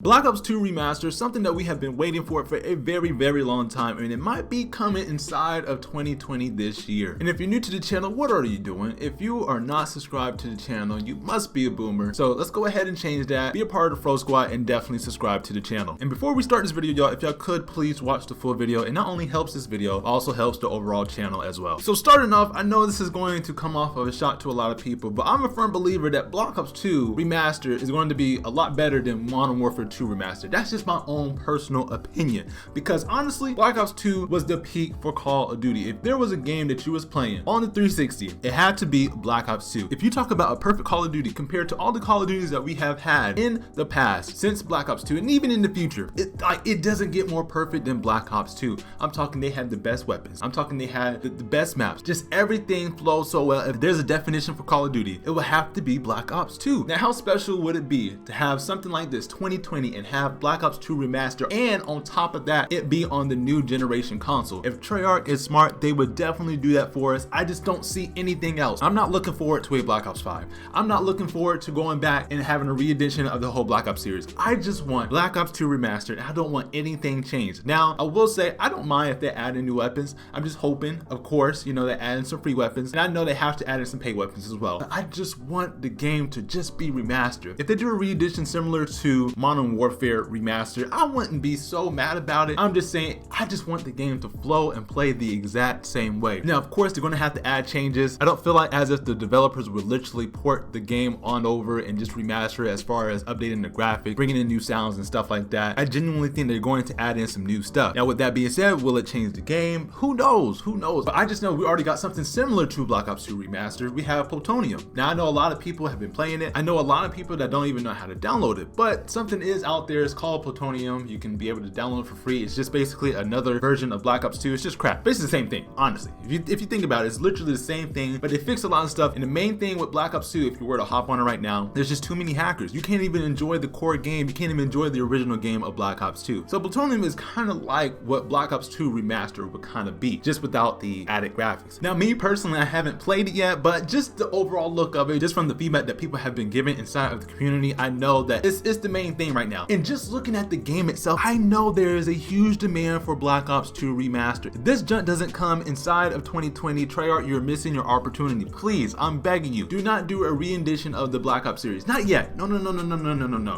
Black Ops 2 Remastered, something that we have been waiting for a very long time, and it might be coming inside of 2020 this year. And if you're new to the channel, what are you doing? If you are not subscribed to the channel, you must be a boomer. So let's go ahead and change that, be a part of the Fro Squad, and definitely subscribe to the channel. And before we start this video, y'all, if y'all could please watch the full video. It not only helps this video, also helps the overall channel as well. So starting off, I know this is going to come off of a shock to a lot of people, but I'm a firm believer that Black Ops 2 Remastered is going to be a lot better than Modern Warfare 2 Remastered. That's just my own personal opinion, because honestly, Black Ops 2 was the peak for Call of Duty. If there was a game that you was playing on the 360, it had to be Black Ops 2. If you talk about a perfect Call of Duty compared to all the Call of Duties that we have had in the past since Black Ops 2 and even in the future, it doesn't get more perfect than Black Ops 2. I'm talking they had the best weapons. I'm talking they had the best maps. Just everything flows so well. If there's a definition for Call of Duty, it would have to be Black Ops 2. Now, how special would it be to have something like this 2020 and have Black Ops 2 Remastered, and on top of that, it be on the new generation console? If Treyarch is smart, they would definitely do that for us. I just don't see anything else. I'm not looking forward to a Black Ops 5. I'm not looking forward to going back and having a re-edition of the whole Black Ops series. I just want Black Ops 2 Remastered. I don't want anything changed. Now, I will say, I don't mind if they add in new weapons. I'm just hoping, of course, you know, they add in some free weapons, and I know they have to add in some paid weapons as well. But I just want the game to just be remastered. If they do a re-edition similar to Modern Warfare Remastered, I wouldn't be so mad about it. I'm just saying, I just want the game to flow and play the exact same way. Now, of course, they're going to have to add changes. I don't feel like as if the developers would literally port the game on over and just remaster it as far as updating the graphics, bringing in new sounds and stuff like that. I genuinely think they're going to add in some new stuff. Now, with that being said, will it change the game? Who knows? Who knows? But I just know we already got something similar to Black Ops 2 Remastered. We have Plutonium. Now, I know a lot of people have been playing it. I know a lot of people that don't even know how to download it, but something is out there. It's called Plutonium. You can be able to download it for free. It's just basically another version of Black Ops 2. It's just crap. Basically the same thing, honestly. If you think about it, it's literally the same thing, but they fixed a lot of stuff. And the main thing with Black Ops 2, if you were to hop on it right now, there's just too many hackers. You can't even enjoy the core game. You can't even enjoy the original game of Black Ops 2. So Plutonium is kind of like what Black Ops 2 Remastered would kind of be, just without the added graphics. Now, me personally, I haven't played it yet, but just the overall look of it, just from the feedback that people have been giving inside of the community, I know that it's the main thing right now. And just looking at the game itself, I know there is a huge demand for Black Ops 2 Remastered. If this junk doesn't come inside of 2020, Treyarch, you're missing your opportunity. Please, I'm begging you, do not do a re-edition of the Black Ops series. Not yet. No.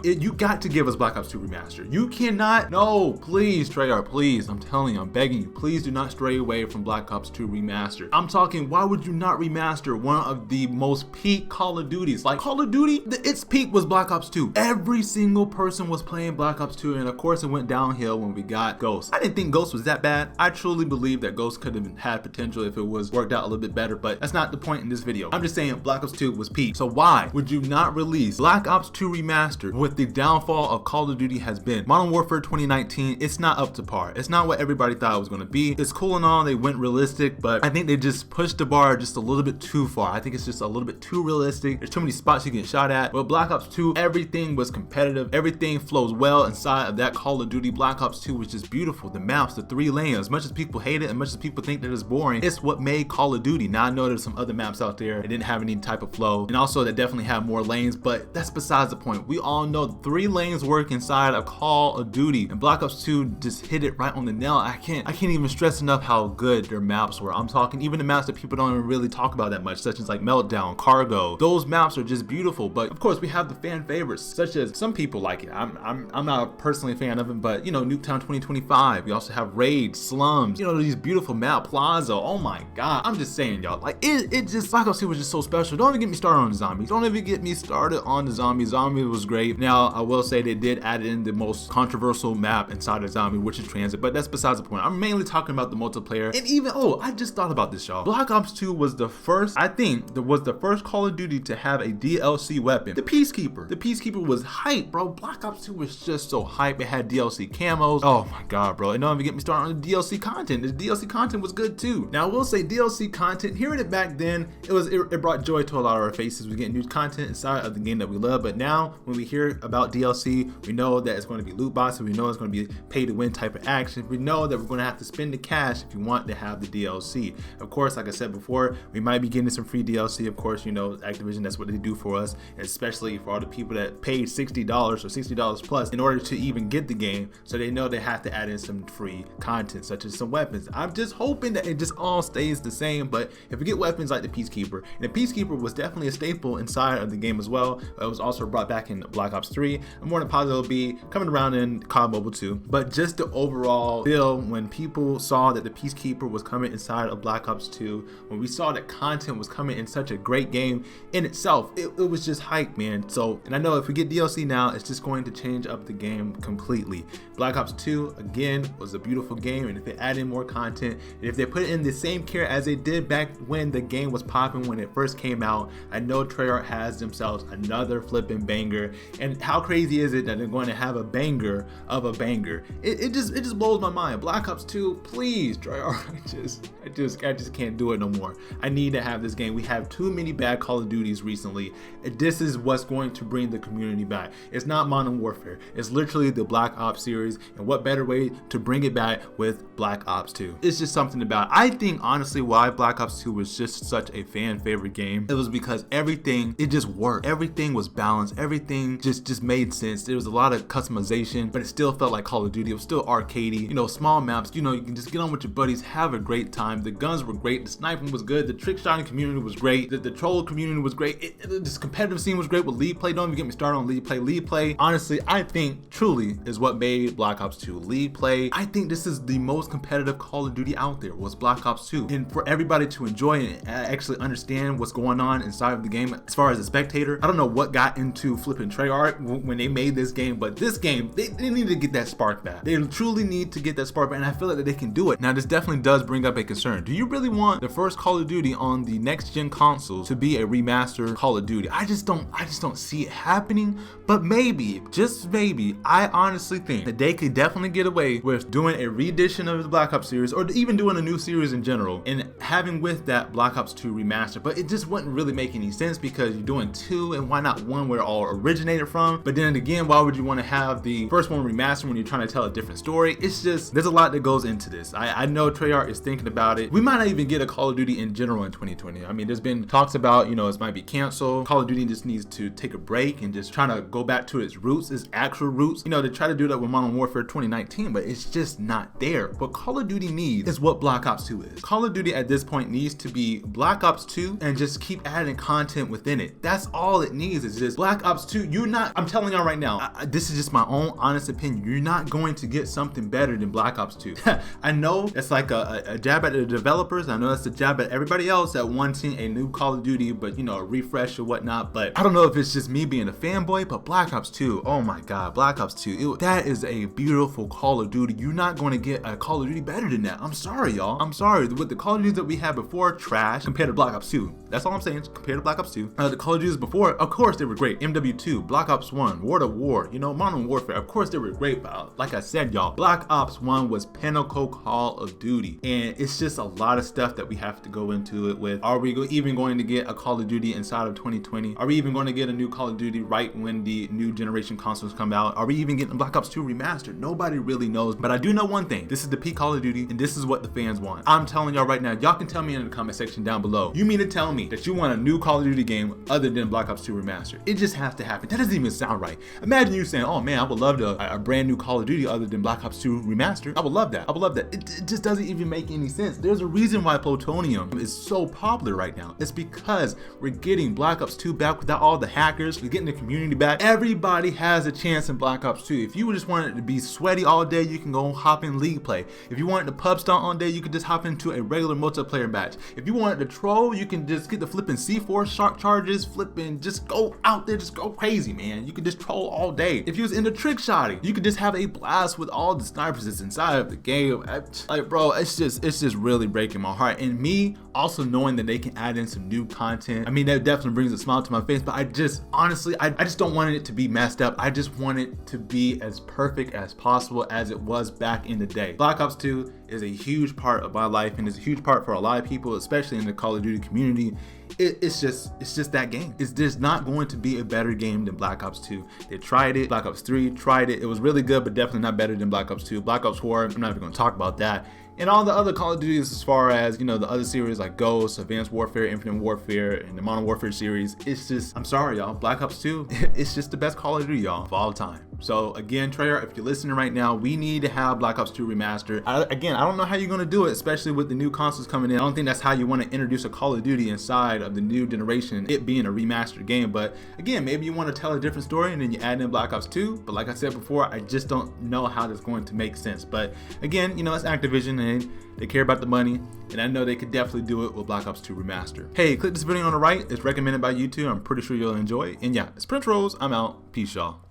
You got to give us Black Ops 2 Remastered. You cannot. No, please, Treyarch, please. I'm telling you, I'm begging you, please do not stray away from Black Ops 2 Remastered. I'm talking, why would you not remaster one of the most peak Call of Duties? Like Call of Duty, its peak was Black Ops 2. Every single person was playing Black Ops 2, and of course it went downhill when we got Ghost. I didn't think Ghost was that bad. I truly believe that Ghost could have had potential if it was worked out a little bit better, but that's not the point in this video. I'm just saying Black Ops 2 was peak. So why would you not release Black Ops 2 Remastered with the downfall of Call of Duty has been? Modern Warfare 2019, it's not up to par. It's not what everybody thought it was going to be. It's cool and all, they went realistic, but I think they just pushed the bar just a little bit too far. I think it's just a little bit too realistic. There's too many spots you get shot at. But Black Ops 2, everything was competitive. Everything flows well inside of that Call of Duty. Black Ops 2 was just beautiful. The maps, the 3 lanes, as much as people hate it, as much as people think that it's boring, it's what made Call of Duty. Now, I know there's some other maps out there that didn't have any type of flow, and also that definitely have more lanes, but that's besides the point. We all know 3 lanes work inside of Call of Duty, and Black Ops 2 just hit it right on the nail. I can't even stress enough how good their maps were. I'm talking even the maps that people don't even really talk about that much, such as like Meltdown, Cargo. Those maps are just beautiful. But of course, we have the fan favorites, such as some people like it. I'm not personally a fan of them, but you know, Nuketown 2025. We also have Raid, Slums. You know, these beautiful map, Plaza. Oh my God, I'm just saying, y'all. Like it just Black Ops 2 was just so special. Don't even get me started on the zombies. Don't even get me started on the zombies. Zombie was great. Now, I will say they did add in the most controversial map inside of Zombie, which is Transit, but that's besides the point. I'm mainly talking about the multiplayer. And even, I just thought about this, y'all. Black Ops 2 was the first, I think, that was the first Call of Duty to have a DLC weapon. The Peacekeeper. The Peacekeeper was hype, bro. Black Ops 2 was just so hype. It had DLC camos. Oh my God, bro. And don't even get me started on the DLC content. The DLC content was good too. Now, I will say DLC content, hearing it back then, it brought joy to a lot of our faces. We get new content inside of the game that we love, but now when we hear about DLC, we know that it's going to be loot boxes. We know it's going to be pay to win type of action. We know that we're going to have to spend the cash if you want to have the DLC. Of course, like I said before, we might be getting some free DLC. Of course, you know, Activision, that's what they do for us, especially for all the people that paid $60 or $60 plus in order to even get the game, so they know they have to add in some free content such as some weapons. I'm just hoping that it just all stays the same, but if we get weapons like the Peacekeeper, and the Peacekeeper was definitely a staple inside of the game as well. It was also brought back in Black Ops 3. I'm more than positive it'll be coming around in COD Mobile 2, but just the overall feel when people saw that the Peacekeeper was coming inside of Black Ops 2, when we saw that content was coming in such a great game in itself, it was just hype, man. So, and I know if we get DLC now, it's just going to change up the game completely. Black Ops 2 again was a beautiful game, and if they add in more content, and if they put it in the same care as they did back when the game was popping when it first came out, I know Treyarch has themselves another flipping banger. And how crazy is it that they're going to have a banger of a banger? It just blows my mind. Black Ops 2, please, Treyarch, I just can't do it no more. I need to have this game. We have too many bad Call of Duties recently. This is what's going to bring the community back. It's not Modern Warfare. It's literally the Black Ops series, and what better way to bring it back with Black Ops 2? It's just something about it. I think honestly why Black Ops 2 was just such a fan favorite game, it was because everything, it just worked. Everything was balanced. Everything just made sense. There was a lot of customization, but it still felt like Call of Duty. It was still arcadey, you know, small maps, you know, you can just get on with your buddies, have a great time. The guns were great. The sniping was good. The trick shotting community was great. The troll community was great. This competitive scene was great with League Play. Don't even get me started on League Play. League Play, honestly, I think truly is what made Black Ops 2. League Play, I think this is the most competitive Call of Duty out there, was Black Ops 2. And for everybody to enjoy and actually understand what's going on inside of the game, as far as a spectator, I don't know what got into flipping Treyarch when they made this game, but this game, they need to get that spark back. They truly need to get that spark back, and I feel like that they can do it. Now, this definitely does bring up a concern. Do you really want the first Call of Duty on the next gen consoles to be a remastered Call of Duty? I just don't see it happening, but maybe, just maybe, I honestly think that they could definitely get away with doing a re-edition of the Black Ops series, or even doing a new series in general, and having with that Black Ops 2 remaster. But it just wouldn't really make any sense because you're doing two, and why not one where it all originated from? But then again, why would you want to have the first one remastered when you're trying to tell a different story? It's just, there's a lot that goes into this. I know Treyarch is thinking about it. We might not even get a Call of Duty in general in 2020. I mean, there's been talks about, you know, it might be canceled. Call of Duty just needs to take a break and just trying to go back to its roots, its actual roots. You know, they try to do that with Modern Warfare 2019, but it's just not there. What Call of Duty needs is what Black Ops 2 is. Call of Duty at this point needs to be Black Ops 2 and just keep adding content within it. That's all it needs, is just Black Ops 2. You're not, I'm telling y'all right now, this is just my own honest opinion, you're not going to get something better than Black Ops 2. I know it's like a jab at the developers. I know that's a jab at everybody else that wanting a new Call of Duty, but you know, a refresh or whatnot. But I don't know if it's just me being a fanboy, but Black Ops 2, oh my God, Black Ops 2, that is a beautiful Call of Duty. You're not going to get a Call of Duty better than that. I'm sorry, y'all. I'm sorry. With the Call of Duty that we had before, trash compared to Black Ops 2. That's all I'm saying, compared to Black Ops 2. The Call of Duties before, of course they were great. MW2, Black Ops 1, World of War, you know, Modern Warfare, of course they were great. But like I said, y'all, Black Ops 1 was pinnacle Call of Duty. And it's just a lot of stuff that we have to go into it with. Are we even going to get a Call of Duty inside of 2020? Are we even going to get a new Call of Duty right when the new generation consoles come out? Are we even getting Black Ops 2 remastered? Nobody really knows, but I do know one thing. This is the peak Call of Duty, and this is what the fans want. I'm telling y'all right now, y'all can tell me in the comment section down below. You mean to tell me that you want a new Call of Duty game other than Black Ops 2 remastered? It just has to happen. That doesn't even sound right. Imagine you saying, oh man, I would love a brand new Call of Duty other than Black Ops 2 remastered. I would love that. I would love that. It just doesn't even make any sense. There's a reason why Plutonium is so popular right now. It's because we're getting Black Ops 2 back without all the hackers. We're getting the community back. Everybody has a chance in Black Ops 2. If you just wanted to be sweaty all day, you can go hop in League Play. If you wanted to pub stomp all day, you could just hop into a regular multiplayer match. If you wanted to troll, you can just get the flipping C4 shark charges, flipping, just go out there, just go crazy, man. You can just troll all day. If you was into trick shotting, you could just have a blast with all the snipers that's inside of the game. Like, bro, it's just really breaking my heart. And me also knowing that they can add in some new content, I mean, that definitely brings a smile to my face. But I just honestly, I just don't want it to be messed up. I just want it to be as perfect as possible as it was back in the day. Black Ops 2 is a huge part of my life, and it's a huge part for a lot of people, especially in the Call of Duty community. It's just that game. There's not going to be a better game than Black Ops 2. They tried it. Black Ops 3 tried it. It was really good, but definitely not better than Black Ops 2. Black Ops 4, I'm not even going to talk about that. And all the other Call of Duties, as far as, you know, the other series like Ghost, Advanced Warfare, Infinite Warfare, and the Modern Warfare series, it's just, I'm sorry, y'all, Black Ops 2, it's just the best Call of Duty, y'all, of all time. So again, Treyarch, if you're listening right now, we need to have Black Ops 2 Remastered. Again, I don't know how you're gonna do it, especially with the new consoles coming in. I don't think that's how you want to introduce a Call of Duty inside of the new generation, it being a remastered game. But again, maybe you want to tell a different story and then you add in Black Ops 2. But like I said before, I just don't know how that's going to make sense. But again, you know, it's Activision and they care about the money, and I know they could definitely do it with Black Ops 2 Remastered. Hey, click this video on the right. It's recommended by YouTube. I'm pretty sure you'll enjoy it. And yeah, it's Prince Rose. I'm out. Peace, y'all.